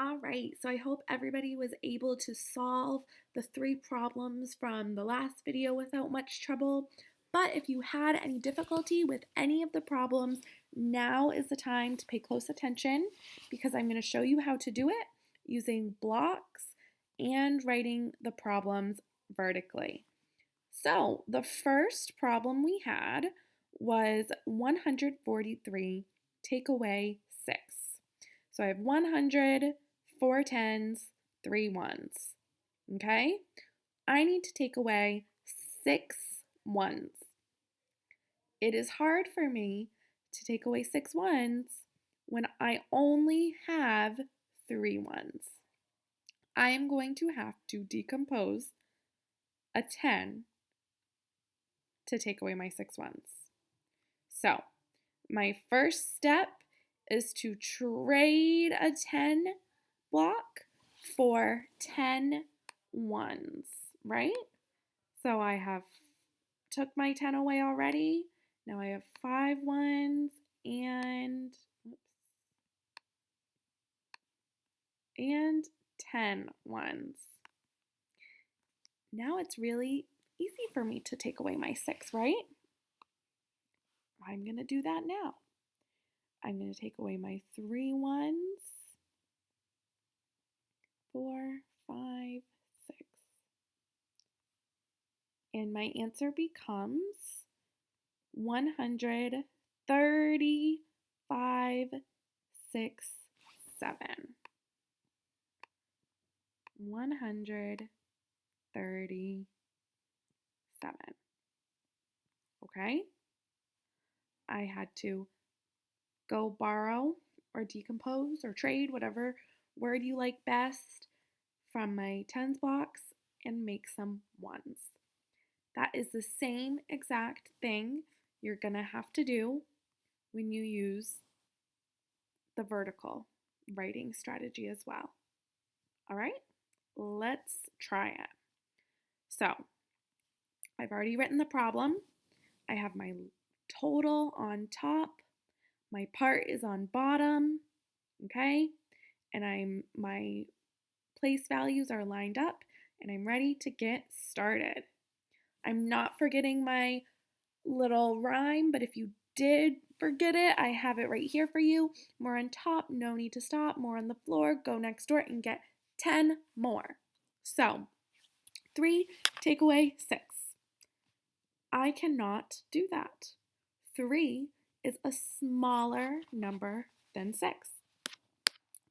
All right, so I hope everybody was able to solve the three problems from the last video without much trouble. But if you had any difficulty with any of the problems, now is the time to pay close attention because I'm going to show you how to do it using blocks and writing the problems vertically. So the first problem we had was 143 take away 6. So I have 100, 4 tens, 3 ones. Okay? I need to take away 6 ones. It is hard for me to take away 6 ones when I only have 3 ones. I am going to have to decompose a 10 to take away my 6 ones. So, my first step is to trade a 10 block for 10 ones, right? So I have took my 10 away already. Now I have 5 ones and 10 ones. Now it's really easy for me to take away my 6, right? I'm going to do that now. I'm going to take away my 3 ones, 4, 5, 6. And my answer becomes 135, 6, 7. 137. Okay? I had to go borrow or decompose or trade, whatever word you like best, from my tens blocks and make some ones. That is the same exact thing you're going to have to do when you use the vertical writing strategy as well. All right, let's try it. So, I've already written the problem. I have my total on top. My part is on bottom, okay? And my place values are lined up and I'm ready to get started. I'm not forgetting my little rhyme, but if you did forget it, I have it right here for you. More on top, no need to stop. More on the floor, go next door and get 10 more. So, 3 take away 6. I cannot do that. 3 is a smaller number than 6.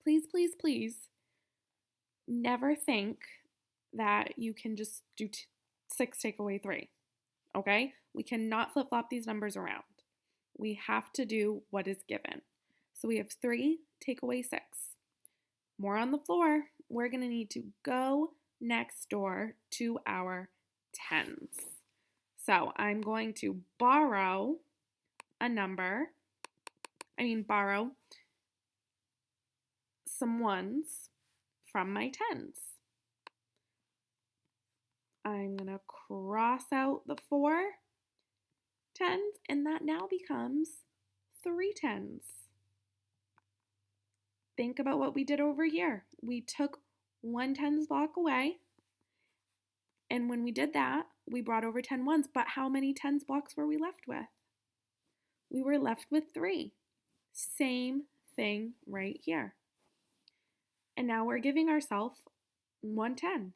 Please, please, please never think that you can just do 6 take away 3. Okay? We cannot flip-flop these numbers around. We have to do what is given. So we have 3 take away 6. More on the floor. We're going to need to go next door to our tens. So I'm going to borrow some ones from my tens. I'm going to cross out the 4 tens, and that now becomes 3 tens. Think about what we did over here. We took one tens block away, and when we did that, we brought over 10 ones, but how many tens blocks were we left with? We were left with 3. Same thing right here. And now we're giving ourselves 110.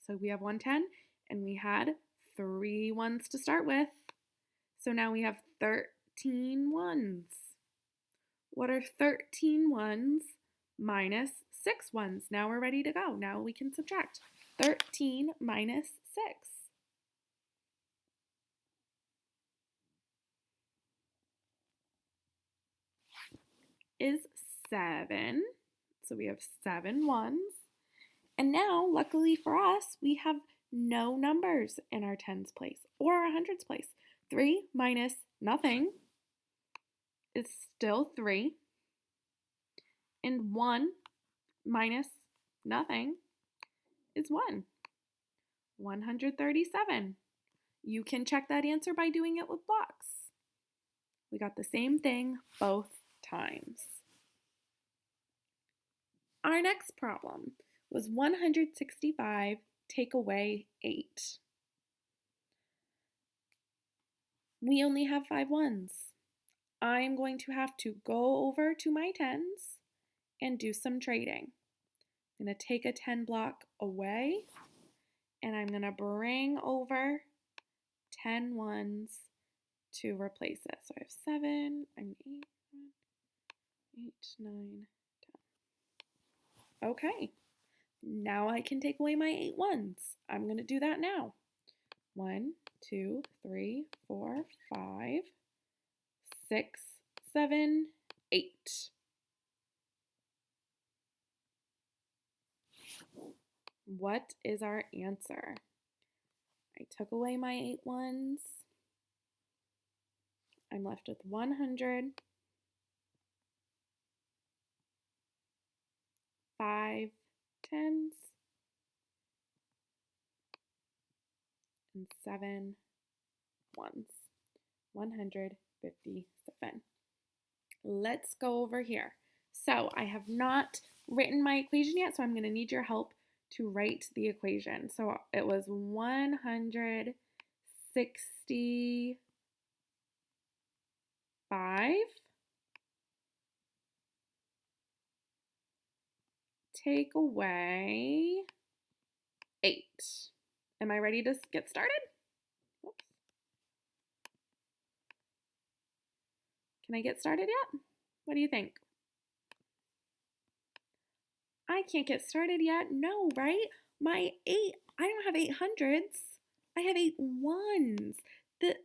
So we have 110, and we had 3 ones to start with. So now we have 13 ones. What are 13 ones minus 6 ones? Now we're ready to go. Now we can subtract. 13 minus 6 is 7. So we have 7 ones. And now, luckily for us, we have no numbers in our tens place or our hundreds place. 3 minus nothing is still 3. And 1 minus nothing is 1. 137. You can check that answer by doing it with blocks. We got the same thing both times. Our next problem was 165 take away 8. We only have 5 ones. I'm going to have to go over to my tens and do some trading. I'm going to take a 10 block away and I'm going to bring over 10 ones to replace it. So I have 7, I'm 8, 8, 9, 10. Okay, now I can take away my 8 ones. I'm going to do that now. 1, 2, 3, 4, 5, 6, 7, 8. What is our answer? I took away my 8 ones. I'm left with 100, 5 tens, and 7 ones. 157. Let's go over here. So I have not written my equation yet, so I'm going to need your help to write the equation. So it was 165 take away 8. Am I ready to get started? Oops. Can I get started yet? What do you think? I can't get started yet. No, right? My 8, I don't have 800s. I have 8 ones.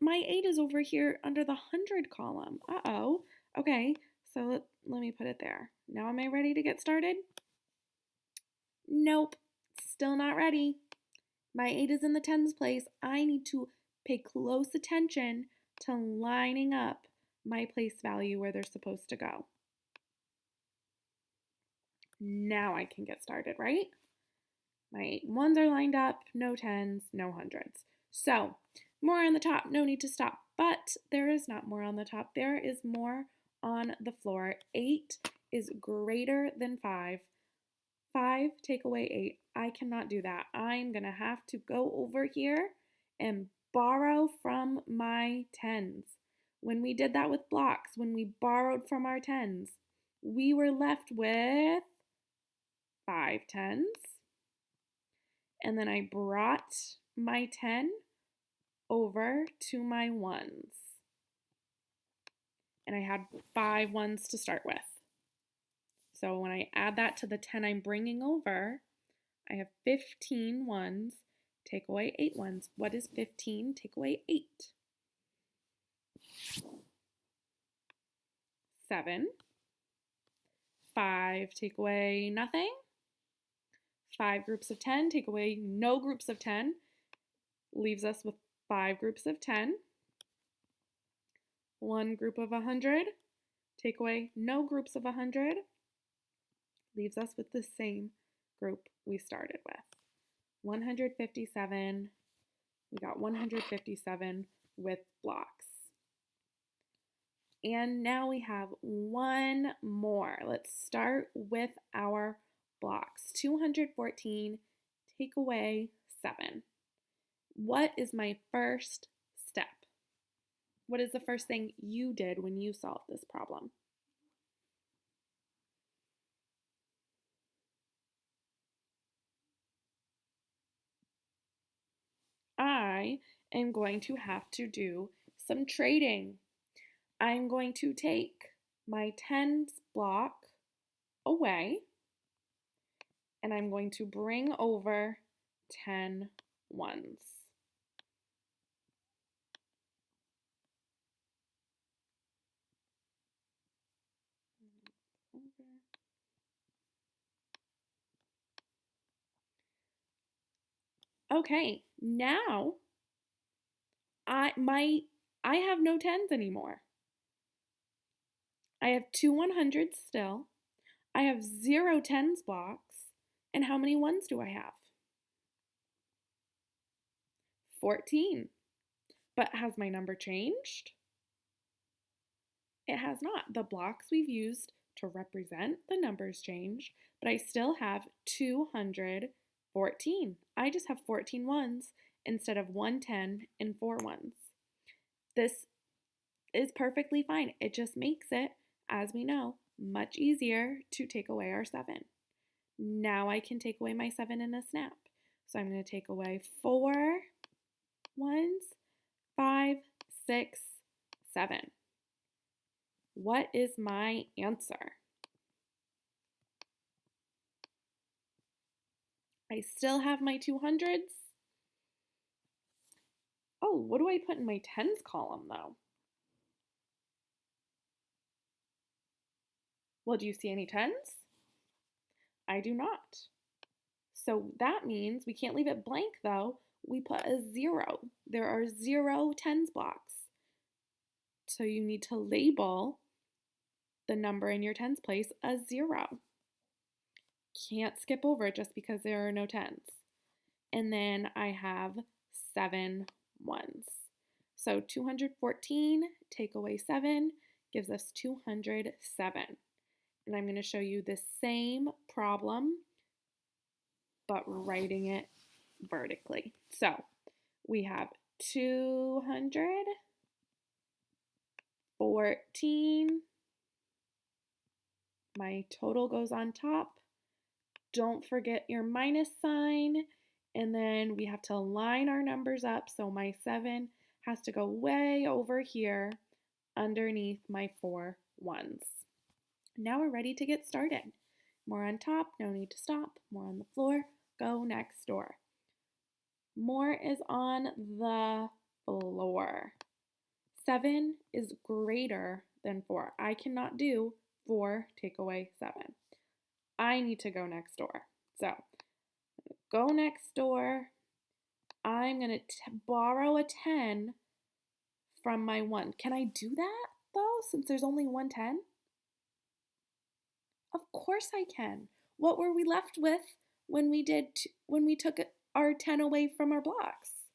My 8 is over here under the 100 column. Uh-oh. Okay, so let me put it there. Now am I ready to get started? Nope, still not ready. My 8 is in the tens place. I need to pay close attention to lining up my place value where they're supposed to go. Now I can get started, right? My 8 ones are lined up, no tens, no hundreds. So, more on the top, no need to stop. But there is not more on the top. There is more on the floor. 8 is greater than 5. 5 take away 8. I cannot do that. I'm going to have to go over here and borrow from my tens. When we did that with blocks, when we borrowed from our tens, we were left with 5 tens. And then I brought my 10 over to my ones. And I had 5 ones to start with. So when I add that to the 10 I'm bringing over, I have 15 ones, take away 8 ones. What is 15? Take away 8. 7. 5, take away nothing. 5 groups of 10, take away no groups of 10. Leaves us with 5 groups of 10. 1 group of 100, take away no groups of 100. Leaves us with the same group we started with. 157, we got 157 with blocks. And now we have one more. Let's start with our blocks. 214, take away 7. What is my first step? What is the first thing you did when you solved this problem? I am going to have to do some trading. I'm going to take my tens block away and I'm going to bring over 10 ones. Okay, now I have no tens anymore. I have 2 100s still. I have 0 tens blocks. And how many ones do I have? 14. But has my number changed? It has not. The blocks we've used to represent the numbers changed, but I still have 214. I just have 14 ones instead of 110 and 4 ones. This is perfectly fine. It just makes it, as we know, much easier to take away our 7. Now I can take away my 7 in a snap. So I'm going to take away 4 ones, 5, 6, 7. What is my answer? I still have my 200s. Oh, what do I put in my tens column though? Well, do you see any tens? I do not. So that means we can't leave it blank though. We put a 0. There are 0 tens blocks. So you need to label the number in your tens place a 0. Can't skip over it just because there are no tens. And then I have 7 ones. So 214 take away 7 gives us 207. And I'm going to show you the same problem, but writing it vertically. So we have 214. My total goes on top. Don't forget your minus sign. And then we have to line our numbers up. So my 7 has to go way over here underneath my 4 ones. Now we're ready to get started. More on top, no need to stop. More on the floor, go next door. More is on the floor. 7 is greater than 4. I cannot do 4 take away 7. I need to go next door. So, go next door. I'm going to borrow a 10 from my 1. Can I do that, though, since there's only one 10? Of course I can. What were we left with when we took our 10 away from our blocks?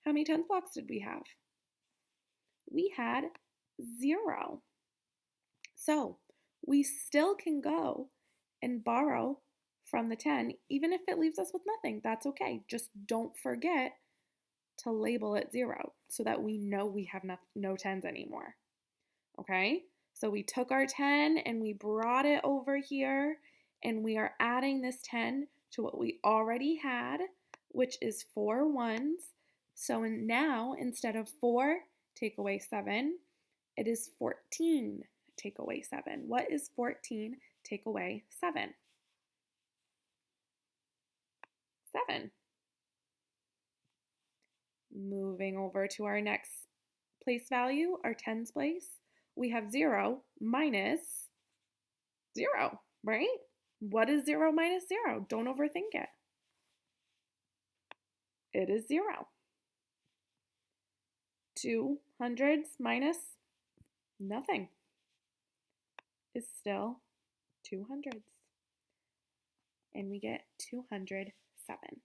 How many 10 blocks did we have? We had 0. So, we still can go and borrow from the 10, even if it leaves us with nothing. That's okay. Just don't forget to label it 0 so that we know we have no 10s anymore. Okay? So we took our 10 and we brought it over here, and we are adding this 10 to what we already had, which is 4 ones. So now, instead of 4 take away 7, it is 14 take away 7. What is 14 take away 7? 7. Moving over to our next place value, our tens place, we have 0 minus 0, right? What is 0 minus 0? Don't overthink it. It is 0. 200s minus nothing is still 200s. And we get 207.